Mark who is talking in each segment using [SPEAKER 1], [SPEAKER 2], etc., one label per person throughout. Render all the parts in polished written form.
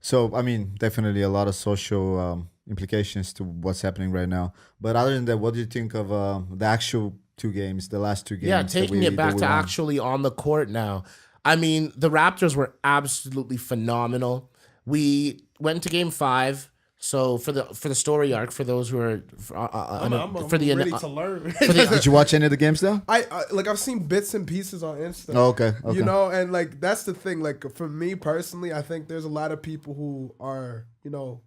[SPEAKER 1] So, I mean, definitely a lot of social implications to what's happening right now. But other than that, what do you think of the actual two games, the last two
[SPEAKER 2] Yeah,
[SPEAKER 1] games
[SPEAKER 2] taking it back
[SPEAKER 1] that we
[SPEAKER 2] to
[SPEAKER 1] won?
[SPEAKER 2] actually on the court now. I mean, the Raptors were absolutely phenomenal. We went to game 5. So for the story arc, for those who are
[SPEAKER 3] I'm
[SPEAKER 2] for the
[SPEAKER 3] ready to learn.
[SPEAKER 1] Did you watch any of the games though?
[SPEAKER 3] I've seen bits and pieces on Insta.
[SPEAKER 1] Oh, okay.
[SPEAKER 3] You know, and like that's the thing. Like for me personally, I think there's a lot of people who are,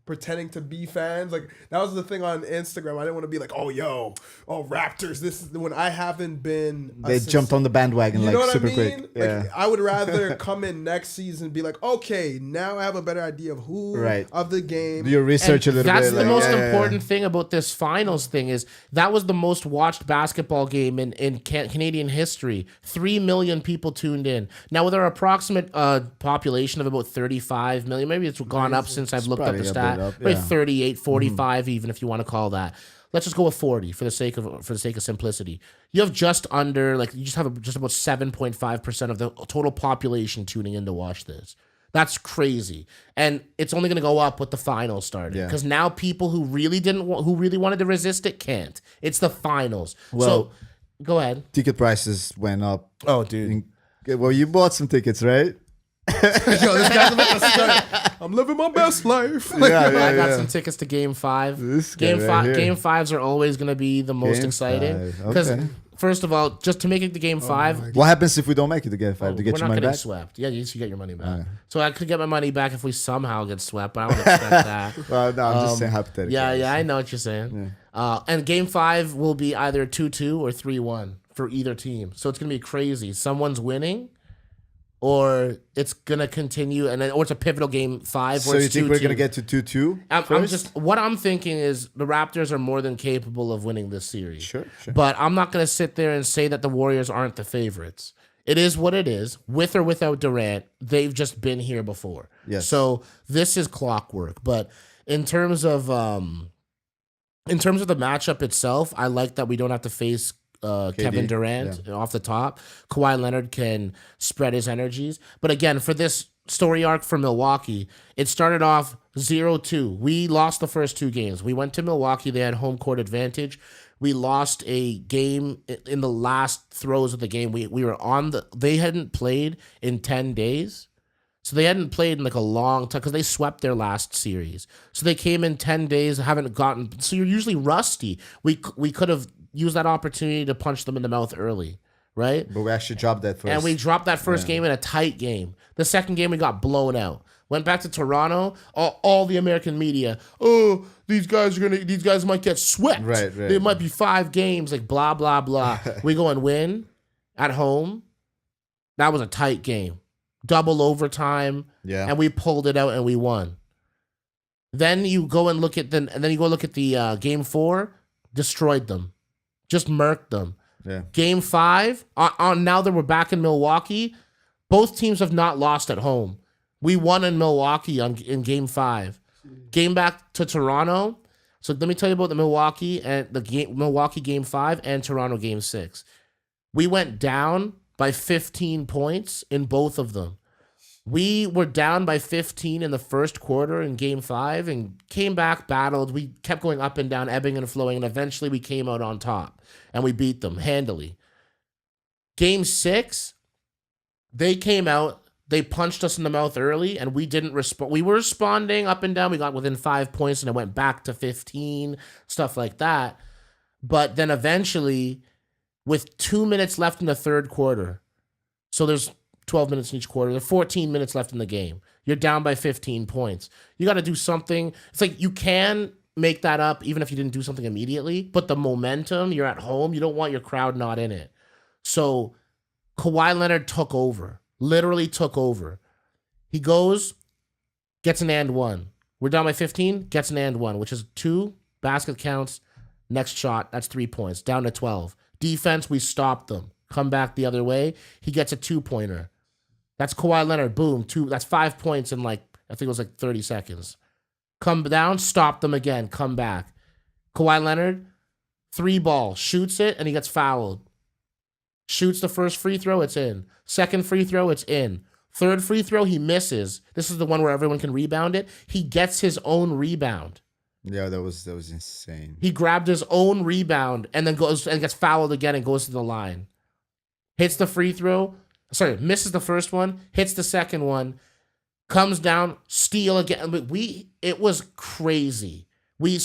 [SPEAKER 3] pretending to be fans. Like that was the thing on Instagram. I didn't want to be like, Raptors. This is when I haven't been.
[SPEAKER 1] They jumped on the bandwagon
[SPEAKER 3] You know
[SPEAKER 1] like
[SPEAKER 3] what
[SPEAKER 1] super
[SPEAKER 3] I mean?
[SPEAKER 1] quick. Yeah.
[SPEAKER 3] Like, I would rather come in next season and be like, okay, now I have a better idea of who of the game.
[SPEAKER 1] Do your research a little bit.
[SPEAKER 2] That's the most important thing about this finals thing is that was the most watched basketball game in Canadian history. 3 million people tuned in. Now with our approximate population of about 35 million, maybe it's gone up since I've looked up the stat. Maybe 38, 45 even if you want to call that. Let's just go with 40 for the sake of simplicity. You have just under just about 7.5% of the total population tuning in to watch this. That's crazy, and it's only going to go up with the finals starting because now people who really wanted to resist it can't. It's the finals. Well, so go ahead.
[SPEAKER 1] Ticket prices went up.
[SPEAKER 2] Oh, dude.
[SPEAKER 1] Well, you bought some tickets, right?
[SPEAKER 3] Yo, this guy's about to start. I'm living my best life.
[SPEAKER 2] I got some tickets to Game 5. Game 5s are always going to be the most exciting because. First of all, just to make it to Game 5.
[SPEAKER 1] What happens if we don't make it to Game 5? To get your money back?
[SPEAKER 2] We're not getting swept. Yeah, you get your money back. So I could get my money back if we somehow get swept, but I don't expect that.
[SPEAKER 1] Well, no, I'm just saying hypothetically.
[SPEAKER 2] Yeah, I know what you're saying. Yeah. And Game 5 will be either 2-2 or 3-1 for either team. So it's going to be crazy. Someone's winning, or it's gonna continue, or it's a pivotal Game 5.
[SPEAKER 1] So you think we're gonna get to 2-2?
[SPEAKER 2] What I'm thinking is the Raptors are more than capable of winning this series.
[SPEAKER 1] Sure.
[SPEAKER 2] But I'm not gonna sit there and say that the Warriors aren't the favorites. It is what it is, with or without Durant. They've just been here before.
[SPEAKER 1] Yes.
[SPEAKER 2] So this is clockwork. But in terms of the matchup itself, I like that we don't have to face Kevin Durant off the top. Kawhi Leonard can spread his energies. But again, for this story arc for Milwaukee, it started off 0-2. We lost the first 2 games. We went to Milwaukee. They had home court advantage. We lost a game in the last throws of the game. We were they hadn't played in 10 days. So they hadn't played in like a long time because they swept their last series. So they came in 10 days, haven't gotten. So you're usually rusty. We could have used that opportunity to punch them in the mouth early, right?
[SPEAKER 1] But we actually dropped that first.
[SPEAKER 2] And we dropped that first game in a tight game. The second game we got blown out. Went back to Toronto. All the American media. Oh, these guys might get swept.
[SPEAKER 1] Right.
[SPEAKER 2] There might be 5 games. Like blah blah blah. We go and win at home. That was a tight game. Double overtime.
[SPEAKER 1] Yeah.
[SPEAKER 2] And we pulled it out and we won. Then you go and look at the Game 4. Destroyed them. Just murked them.
[SPEAKER 1] Yeah.
[SPEAKER 2] Game 5, now that we're back in Milwaukee, both teams have not lost at home. We won in Milwaukee in Game 5. Game back to Toronto. So let me tell you about the Milwaukee Game 5 and Toronto Game 6. We went down by 15 points in both of them. We were down by 15 in the first quarter in Game 5 and came back, battled. We kept going up and down, ebbing and flowing, and eventually we came out on top, and we beat them handily. Game 6, they came out, they punched us in the mouth early, and we didn't respond. We were responding up and down. We got within 5 points, and it went back to 15, stuff like that. But then eventually, with 2 minutes left in the third quarter, so there's 12 minutes in each quarter. There's 14 minutes left in the game. You're down by 15 points. You got to do something. It's like you can make that up even if you didn't do something immediately, but the momentum, you're at home, you don't want your crowd not in it. So Kawhi Leonard took over, literally took over. He goes, gets an and one. We're down by 15, gets an and one, which is 2 basket counts. Next shot, that's 3 points, down to 12. Defense, we stopped them. Come back the other way. He gets a 2-pointer. That's Kawhi Leonard. Boom. 2. That's 5 points in I think it was 30 seconds. Come down, stop them again. Come back. Kawhi Leonard, 3-ball, shoots it, and he gets fouled. Shoots the first free throw, it's in. Second free throw, it's in. Third free throw, he misses. This is the one where everyone can rebound it. He gets his own rebound.
[SPEAKER 1] Yeah, that was insane.
[SPEAKER 2] He grabbed his own rebound and then goes and gets fouled again and goes to the line. Hits the free throw. Sorry, misses the first one. Hits the second one. Comes down, steal again. It was crazy. We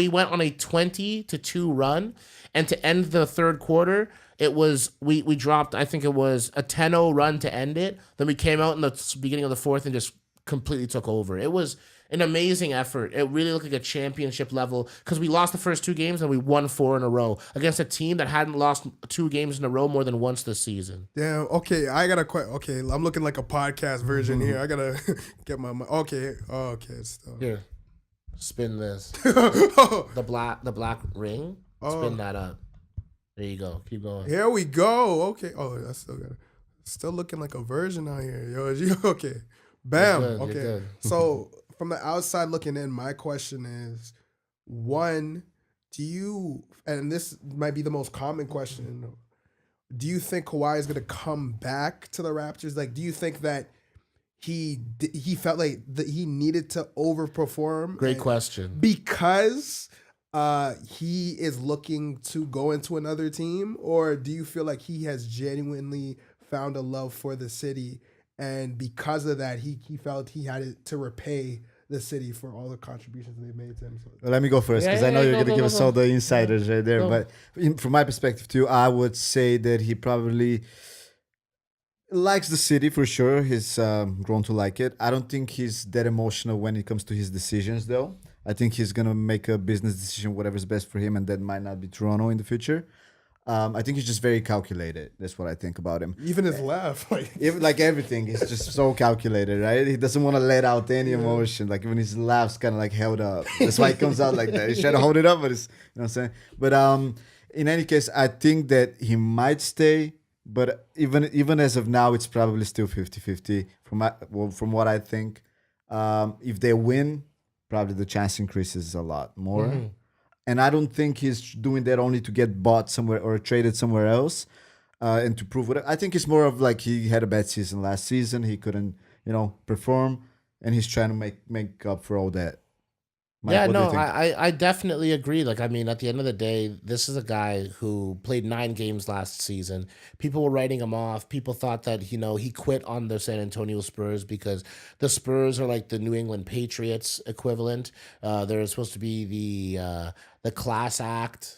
[SPEAKER 2] went on a 20-2 run, and to end the third quarter, it was we dropped. I think it was a 10-0 run to end it. Then we came out in the beginning of the fourth and just completely took over. It was an amazing effort. It really looked like a championship level because we lost the first 2 games and we won 4 in a row against a team that hadn't lost 2 games in a row more than once this season.
[SPEAKER 3] Damn. Okay, I gotta quit. Okay, I'm looking like a podcast version here. I gotta get my. Okay.
[SPEAKER 2] Here, spin this. The black ring. Spin that up. There you go. Keep going.
[SPEAKER 3] Here we go. Okay. Oh, I still looking like a version out here. Yo, okay. Bam.
[SPEAKER 2] You're good,
[SPEAKER 3] okay.
[SPEAKER 2] you're good.
[SPEAKER 3] So from the outside looking in, my question is, one, do you? And this might be the most common question. Do you think Kawhi is gonna come back to the Raptors? Like, do you think that he felt like that he needed to overperform?
[SPEAKER 2] Great question.
[SPEAKER 3] Because he is looking to go into another team, or do you feel like he has genuinely found a love for the city, and because of that, he felt he had to repay the city for all the contributions they made to him? So.
[SPEAKER 1] Well, let me go first because I know you're going to give us all the insiders right there. But from my perspective too, I would say that he probably likes the city for sure. He's grown to like it. I don't think he's that emotional when it comes to his decisions, though. I think he's going to make a business decision, whatever's best for him, and that might not be Toronto in the future. I think he's just very calculated. That's what I think about him.
[SPEAKER 3] Even his laugh.
[SPEAKER 1] Like everything, he's just so calculated, right? He doesn't want to let out any emotion. Like even his laugh's kind of like held up. That's why it comes out like that. He's trying to hold it up, but it's, you know what I'm saying? But in any case, I think that he might stay. But even as of now, it's probably still 50-50 from what I think. If they win, probably the chance increases a lot more. Mm-hmm. And I don't think he's doing that only to get bought somewhere or traded somewhere else and to prove it. I think it's more of like he had a bad season last season. He couldn't, perform, and he's trying to make up for all that.
[SPEAKER 2] Mike, I definitely agree. Like, I mean, at the end of the day, this is a guy who played 9 games last season. People were writing him off. People thought that, he quit on the San Antonio Spurs because the Spurs are like the New England Patriots equivalent. They're supposed to be the class act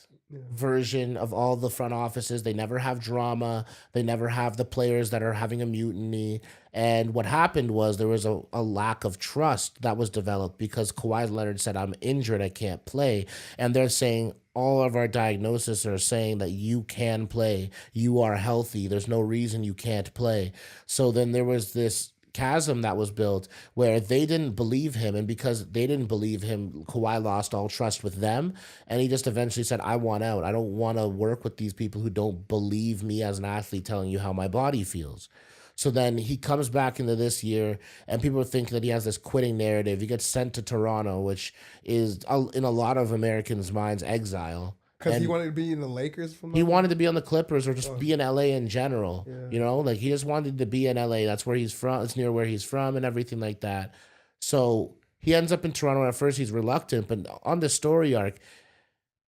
[SPEAKER 2] version of all the front offices. They never have drama. They never have the players that are having a mutiny. And what happened was there was a lack of trust that was developed because Kawhi Leonard said, I'm injured, I can't play. And they're saying, all of our diagnoses are saying that you can play. You are healthy. There's no reason you can't play. So then there was this chasm that was built where they didn't believe him, and because they didn't believe him, Kawhi lost all trust with them, and he just eventually said, I want out. I don't want to work with these people who don't believe me as an athlete telling you how my body feels. So then he comes back into this year, and people think that he has this quitting narrative. He gets sent to Toronto, which is, in a lot of Americans' minds, exile.
[SPEAKER 3] Because he wanted to be in the Lakers?
[SPEAKER 2] He wanted to be on the Clippers or just be in LA in general. Yeah. Like he just wanted to be in LA. That's where he's from. It's near where he's from and everything like that. So he ends up in Toronto. At first, he's reluctant. But on the story arc,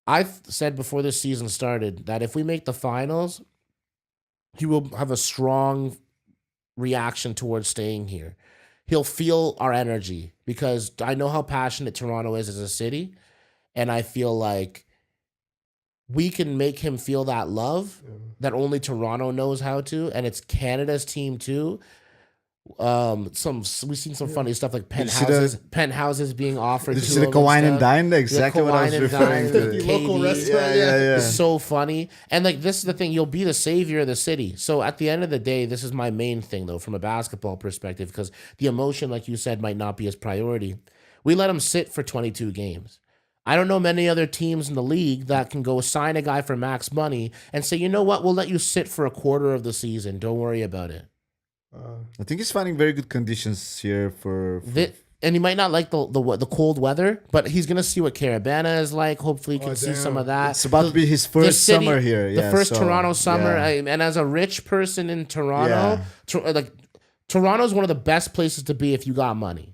[SPEAKER 2] I said before this season started that if we make the finals, he will have a strong reaction towards staying here. He'll feel our energy because I know how passionate Toronto is as a city. And I feel like we can make him feel that love that only Toronto knows how to, and it's Canada's team too. We've seen some funny stuff like penthouses being offered.
[SPEAKER 1] Did you see the Kawhi and Dine? Exactly what I was referring to.
[SPEAKER 3] The local restaurant.
[SPEAKER 1] Yeah.
[SPEAKER 2] It's so funny. And like this is the thing, you'll be the savior of the city. So at the end of the day, this is my main thing though, from a basketball perspective, because the emotion, like you said, might not be his priority. We let him sit for 22 games. I don't know many other teams in the league that can go sign a guy for max money and say, you know what, we'll let you sit for a quarter of the season. Don't worry about it.
[SPEAKER 1] I think he's finding very good conditions here for
[SPEAKER 2] and he might not like the cold weather, but he's going to see what Carabana is like. Hopefully he can see some of that.
[SPEAKER 1] It's about to be his first summer here.
[SPEAKER 2] The first Toronto summer. And as a rich person in Toronto, like Toronto's one of the best places to be if you got money.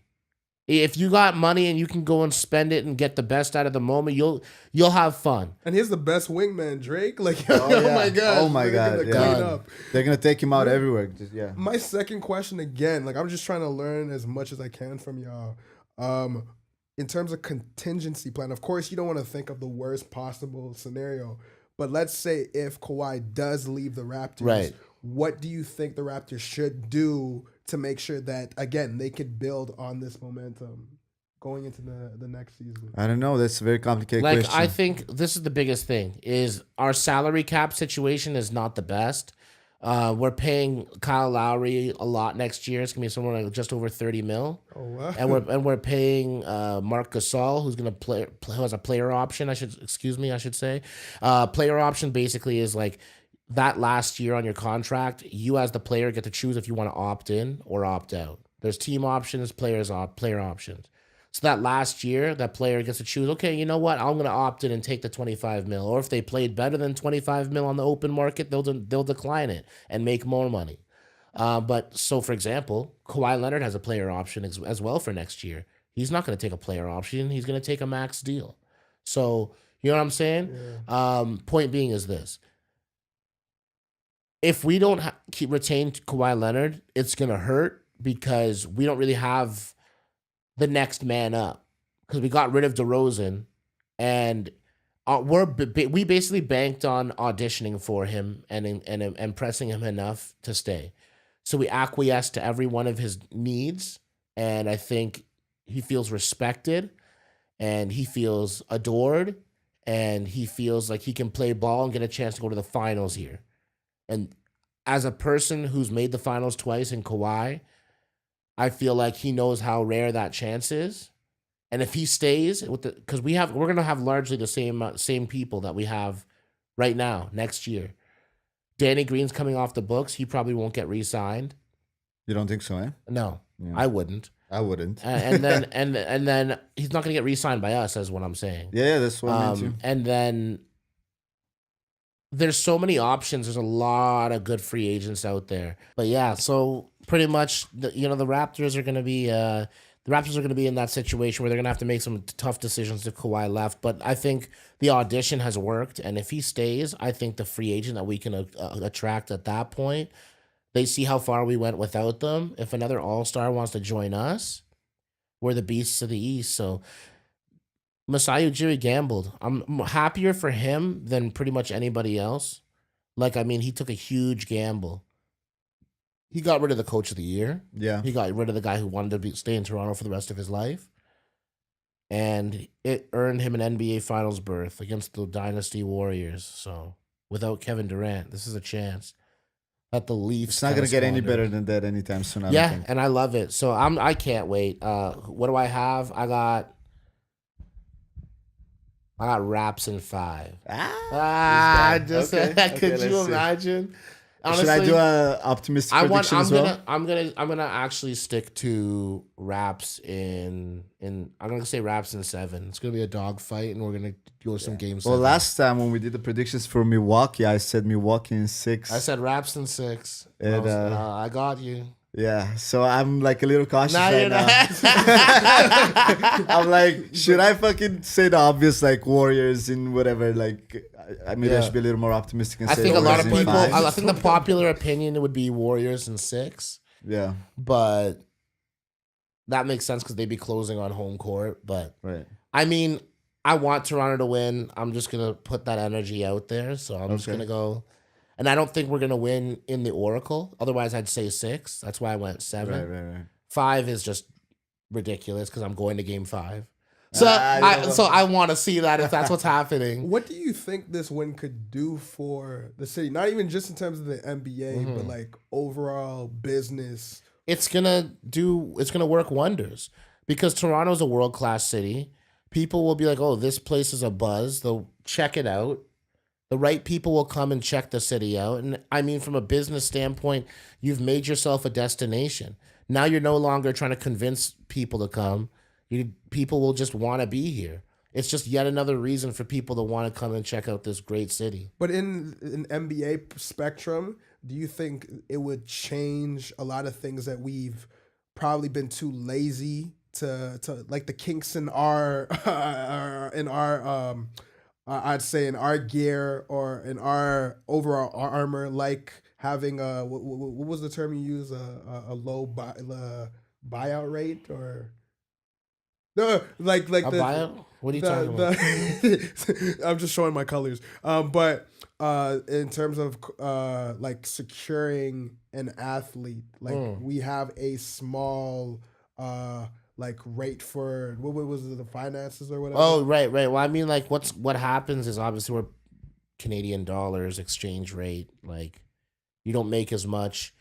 [SPEAKER 2] If you got money and you can go and spend it and get the best out of the moment, you'll have fun.
[SPEAKER 3] And he's the best wingman, Drake. Like,
[SPEAKER 1] Oh
[SPEAKER 3] my god,
[SPEAKER 1] Oh my god. Yeah. They're gonna take him out everywhere. Just, yeah.
[SPEAKER 3] My second question again, like I'm just trying to learn as much as I can from y'all. In terms of contingency plan, of course you don't want to think of the worst possible scenario, but let's say if Kawhi does leave the Raptors,
[SPEAKER 2] right.
[SPEAKER 3] What do you think the Raptors should do to make sure that, again, they could build on this momentum going into the next season?
[SPEAKER 1] I don't know. That's a very complicated
[SPEAKER 2] Like,
[SPEAKER 1] question.
[SPEAKER 2] I think this is the biggest thing, is our salary cap situation is not the best. We're paying Kyle Lowry a lot next year. It's gonna be somewhere like just over $30 million.
[SPEAKER 3] Oh wow!
[SPEAKER 2] And we're paying Marc Gasol, who's gonna who has a player option. I should say, player option basically is like that last year on your contract. You as the player get to choose if you want to opt in or opt out. There's team options, player options. So that last year, that player gets to choose, okay, you know what? I'm going to opt in and take the 25 mil. Or if they played better than 25 mil on the open market, they'll decline it and make more money. But so, for example, Kawhi Leonard has a player option as well for next year. He's not going to take a player option. He's going to take a max deal. So, you know what I'm saying? Yeah. Point being is this. If we don't retain Kawhi Leonard, it's going to hurt because we don't really have the next man up, because we got rid of DeRozan, and we basically banked on auditioning for him and pressing him enough to stay. So we acquiesced to every one of his needs, and I think he feels respected, and he feels adored, and he feels like he can play ball and get a chance to go to the finals here. And as a person who's made the finals twice in Kawhi, I feel like he knows how rare that chance is, and if he stays with because we're gonna have largely the same people that we have right now next year. Danny Green's coming off the books; he probably won't get re-signed.
[SPEAKER 1] You don't think so, eh?
[SPEAKER 2] No,
[SPEAKER 1] yeah.
[SPEAKER 2] I wouldn't. And then and then he's not gonna get re-signed by us, is what I'm saying.
[SPEAKER 1] Yeah, that's what I mean too.
[SPEAKER 2] And then there's so many options. There's a lot of good free agents out there. But yeah, so pretty much, the Raptors are going to be in that situation where they're going to have to make some tough decisions if Kawhi left. But I think the audition has worked, and if he stays, I think the free agent that we can attract at that point, they see how far we went without them. If another all-star wants to join us, we're the beasts of the East. So Masai Ujiri gambled. I'm happier for him than pretty much anybody else. Like, I mean, he took a huge gamble. He got rid of the coach of the year.
[SPEAKER 1] Yeah.
[SPEAKER 2] He got rid of the guy who wanted to stay in Toronto for the rest of his life. And it earned him an NBA Finals berth against the Dynasty Warriors. So, without Kevin Durant, this is a chance that the Leafs...
[SPEAKER 1] It's not going to get any better than that anytime soon.
[SPEAKER 2] Yeah, and I love it. So, I can't wait. What do I have? I got Raps in 5. Could you imagine? Honestly,
[SPEAKER 1] should I do an optimistic prediction as well?
[SPEAKER 2] I'm gonna actually stick to Raps in. I'm gonna say Raps in 7. It's gonna be a dog fight, and we're gonna go some games.
[SPEAKER 1] Well, last time when we did the predictions for Milwaukee, I said Milwaukee in 6.
[SPEAKER 2] I said Raps in 6.
[SPEAKER 1] And,
[SPEAKER 2] I got you.
[SPEAKER 1] Yeah, so I'm like a little cautious right now. I'm like, should I fucking say the obvious, like Warriors in whatever? Like, I should be a little more optimistic and say.
[SPEAKER 2] I think a lot of
[SPEAKER 1] Warriors in
[SPEAKER 2] people.
[SPEAKER 1] 5.
[SPEAKER 2] I think the popular opinion would be Warriors in 6.
[SPEAKER 1] Yeah,
[SPEAKER 2] but that makes sense because they'd be closing on home court. But
[SPEAKER 1] right.
[SPEAKER 2] I mean, I want Toronto to win. I'm just gonna put that energy out there. So I'm just gonna go. And I don't think we're going to win in the Oracle. Otherwise, I'd say 6. That's why I went 7.
[SPEAKER 1] Right.
[SPEAKER 2] 5 is just ridiculous because I'm going to game 5. So I want to see that if that's what's happening.
[SPEAKER 3] What do you think this win could do for the city? Not even just in terms of the NBA, but like overall business.
[SPEAKER 2] It's gonna work wonders because Toronto's a world-class city. People will be like, oh, this place is a buzz. They'll check it out. The right people will come and check the city out. And I mean, from a business standpoint, you've made yourself a destination. Now you're no longer trying to convince people to come. People will just want to be here. It's just yet another reason for people to want to come and check out this great city.
[SPEAKER 3] But in an NBA spectrum, do you think it would change a lot of things that we've probably been too lazy to like the kinks in our I'd say in our gear or in our overall armor, like having what was the term you use, a low buyout rate, or no, like
[SPEAKER 2] A
[SPEAKER 3] the
[SPEAKER 2] buyout? What are you talking about?
[SPEAKER 3] I'm just showing my colors. But in terms of like securing an athlete, like we have a small like rate for what was it, the finances or whatever.
[SPEAKER 2] Oh, right. Well, I mean, like, what happens is obviously we're Canadian dollars exchange rate. Like, you don't make as much,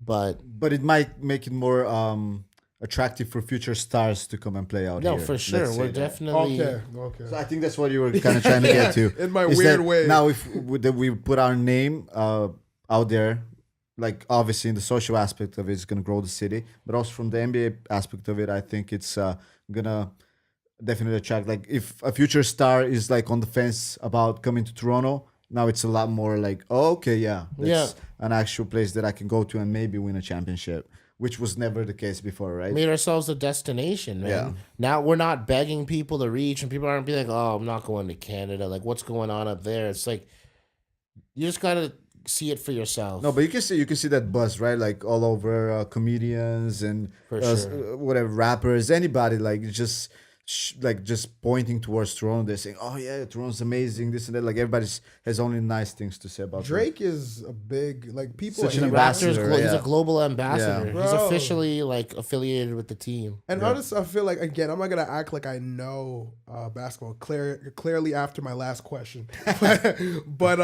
[SPEAKER 2] but
[SPEAKER 1] it might make it more attractive for future stars to come and play out here.
[SPEAKER 2] no, for sure,
[SPEAKER 1] Let's say
[SPEAKER 2] we're
[SPEAKER 1] that.
[SPEAKER 2] definitely.
[SPEAKER 3] Okay.
[SPEAKER 1] So I think that's what you were kind of trying to get to.
[SPEAKER 3] In my
[SPEAKER 1] is
[SPEAKER 3] weird
[SPEAKER 1] that
[SPEAKER 3] way.
[SPEAKER 1] Now, if we put our name out there, like obviously in the social aspect of it, it's going to grow the city, but also from the NBA aspect of it, I think it's going to definitely attract. Like if a future star is like on the fence about coming to Toronto, now it's a lot more like, oh, okay, yeah, that's an actual place that I can go to and maybe win a championship, which was never the case before, right?
[SPEAKER 2] Made ourselves a destination, man.
[SPEAKER 1] Yeah.
[SPEAKER 2] Now we're not begging people to reach, and people aren't be like, "Oh, I'm not going to Canada." Like, what's going on up there? It's like you just gotta see it for yourself.
[SPEAKER 1] No, but you can see that buzz, right? Like all over comedians and
[SPEAKER 2] For sure.
[SPEAKER 1] whatever rappers, anybody like just pointing towards Toronto. They're saying, "Oh yeah, Toronto's amazing," this and that. Like everybody has only nice things to say about
[SPEAKER 3] Drake is a big, like, people
[SPEAKER 1] Such
[SPEAKER 3] hate
[SPEAKER 1] an
[SPEAKER 3] him.
[SPEAKER 1] ambassador.
[SPEAKER 2] He's
[SPEAKER 1] yeah.
[SPEAKER 2] a global ambassador.
[SPEAKER 1] Yeah.
[SPEAKER 2] He's
[SPEAKER 3] Bro.
[SPEAKER 2] officially like affiliated with the team.
[SPEAKER 3] And honestly, I feel like, again, I'm not gonna act like I know basketball clearly after my last question, but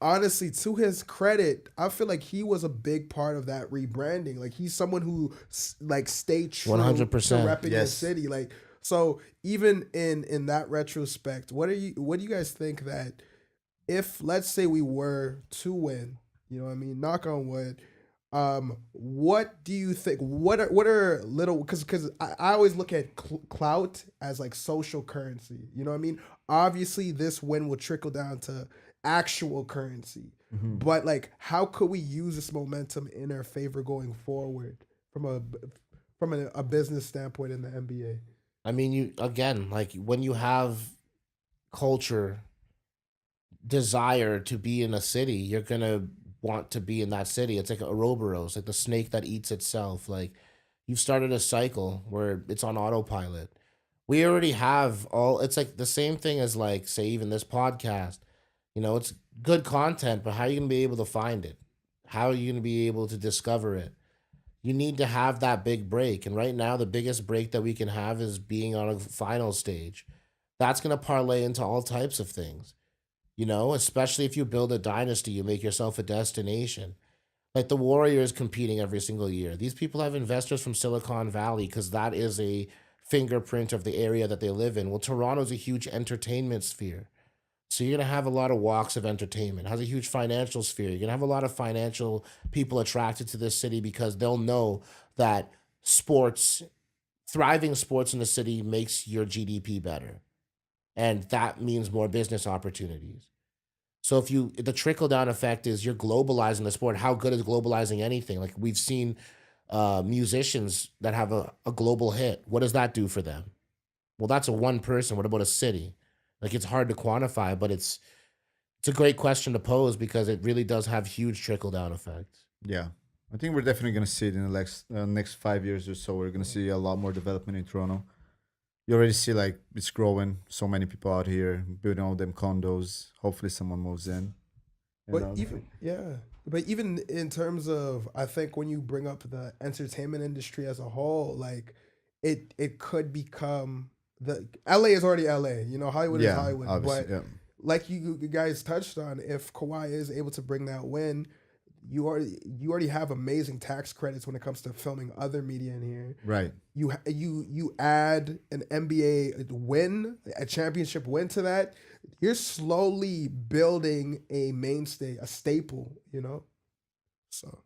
[SPEAKER 3] honestly, to his credit, I feel like he was a big part of that rebranding. Like he's someone who like stayed true
[SPEAKER 2] 100%.
[SPEAKER 3] to repping the
[SPEAKER 1] Yes.
[SPEAKER 3] city. Like so, even in that retrospect, what do you guys think that if, let's say, we were to win, you know what I mean, knock on wood. What do you think? What are little, because I always look at clout as like social currency. You know what I mean? Obviously, this win will trickle down to actual currency, but like, how could we use this momentum in our favor going forward from a business standpoint in the NBA?
[SPEAKER 2] I mean, you again, like when you have culture, desire to be in a city, you're gonna want to be in that city. It's like a Ouroboros, like the snake that eats itself. Like you've started a cycle where it's on autopilot. We already have all. It's like the same thing as like, say, even this podcast. You know, it's good content, but how are you gonna be able to find it? How are you gonna be able to discover it? You need to have that big break. And right now, the biggest break that we can have is being on a final stage. That's going to parlay into all types of things, you know, especially if you build a dynasty, you make yourself a destination. Like the Warriors competing every single year. These people have investors from Silicon Valley because that is a fingerprint of the area that they live in. Well, Toronto's a huge entertainment sphere. So you're going to have a lot of walks of entertainment. It has a huge financial sphere. You're going to have a lot of financial people attracted to this city because they'll know that thriving sports in the city makes your GDP better. And that means more business opportunities. So the trickle down effect is you're globalizing the sport. How good is globalizing anything? Like we've seen musicians that have a global hit. What does that do for them? Well, that's a one person. What about a city? Like it's hard to quantify, but it's a great question to pose because it really does have huge trickle down effects.
[SPEAKER 1] Yeah, I think we're definitely going to see it in the next 5 years or so. We're going to see a lot more development in Toronto. You already see like it's growing. So many people out here building all them condos. Hopefully, someone moves in.
[SPEAKER 3] But even in terms of, I think when you bring up the entertainment industry as a whole, like it could become the LA is already LA. You know, Hollywood is Hollywood.
[SPEAKER 1] Obviously,
[SPEAKER 3] But like you guys touched on, if Kawhi is able to bring that win, you already have amazing tax credits when it comes to filming other media in here.
[SPEAKER 1] Right.
[SPEAKER 3] You add an NBA win, a championship win to that, you're slowly building a mainstay, a staple, you know? So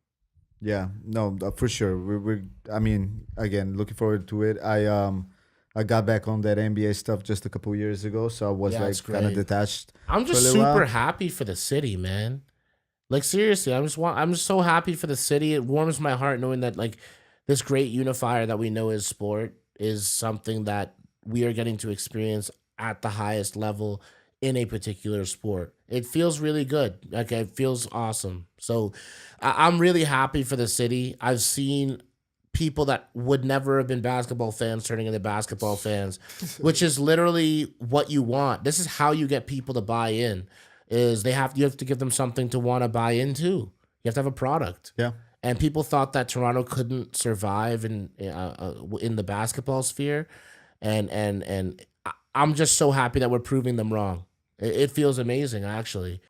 [SPEAKER 1] Yeah, no, for sure. I mean, again, looking forward to it. I got back on that NBA stuff just a couple years ago, so I was
[SPEAKER 2] Yeah, it's
[SPEAKER 1] like kind of
[SPEAKER 2] great.
[SPEAKER 1] detached.
[SPEAKER 2] I'm just
[SPEAKER 1] for a little
[SPEAKER 2] super
[SPEAKER 1] while.
[SPEAKER 2] happy for the city, man. Like seriously, I'm just so happy for the city. It warms my heart knowing that like this great unifier that we know is sport is something that we are getting to experience at the highest level in a particular sport. It feels really good. Like it feels awesome. So I'm really happy for the city. I've seen people that would never have been basketball fans turning into basketball fans, which is literally what you want. This is how you get people to buy in. Is you have to give them something to want to buy into. You have to have a product.
[SPEAKER 1] Yeah.
[SPEAKER 2] And people thought that Toronto couldn't survive in the basketball sphere, and I'm just so happy that we're proving them wrong. It feels amazing, actually.